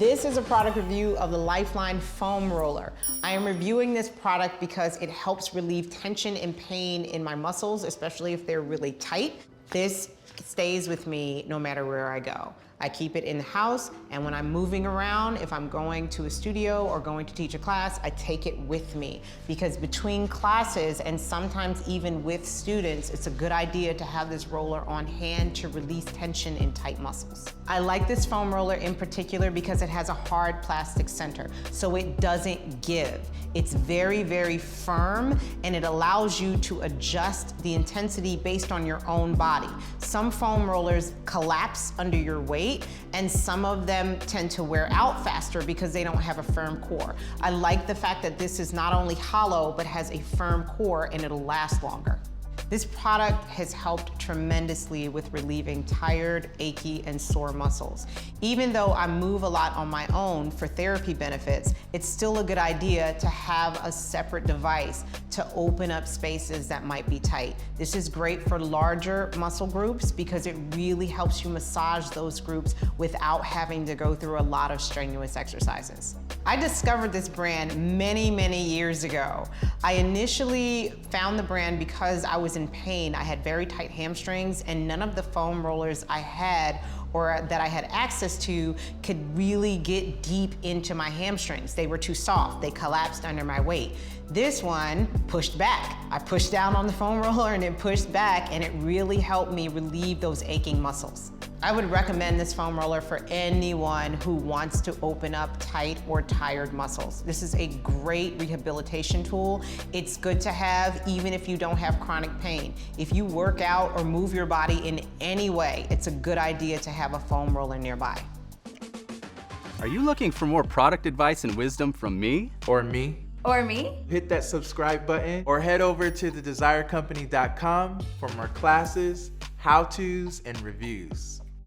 This is a product review of the Lifeline foam roller. I am reviewing this product because it helps relieve tension and pain in my muscles, especially if they're really tight. This stays with me no matter where I go. I keep it in the house, and when I'm moving around, if I'm going to a studio or going to teach a class, I take it with me, because between classes and sometimes even with students, it's a good idea to have this roller on hand to release tension in tight muscles. I like this foam roller in particular because it has a hard plastic center, so it doesn't give. It's very, very firm, and it allows you to adjust the intensity based on your own body. Some foam rollers collapse under your weight, and some of them tend to wear out faster because they don't have a firm core. I like the fact that this is not only hollow, but has a firm core, and it'll last longer. This product has helped tremendously with relieving tired, achy, and sore muscles. Even though I move a lot on my own for therapy benefits, it's still a good idea to have a separate device to open up spaces that might be tight. This is great for larger muscle groups because it really helps you massage those groups without having to go through a lot of strenuous exercises. I discovered this brand many, many years ago. I initially found the brand because I was in pain. I had very tight hamstrings, and none of the foam rollers I had or that I had access to could really get deep into my hamstrings. They were too soft. They collapsed under my weight. This one pushed back. I pushed down on the foam roller and it pushed back, and it really helped me relieve those aching muscles. I would recommend this foam roller for anyone who wants to open up tight or tired muscles. This is a great rehabilitation tool. It's good to have even if you don't have chronic pain. If you work out or move your body in any way, it's a good idea to have a foam roller nearby. Are you looking for more product advice and wisdom from me? Or me? Or me? Hit that subscribe button or head over to thedesirecompany.com for more classes, how-tos, and reviews.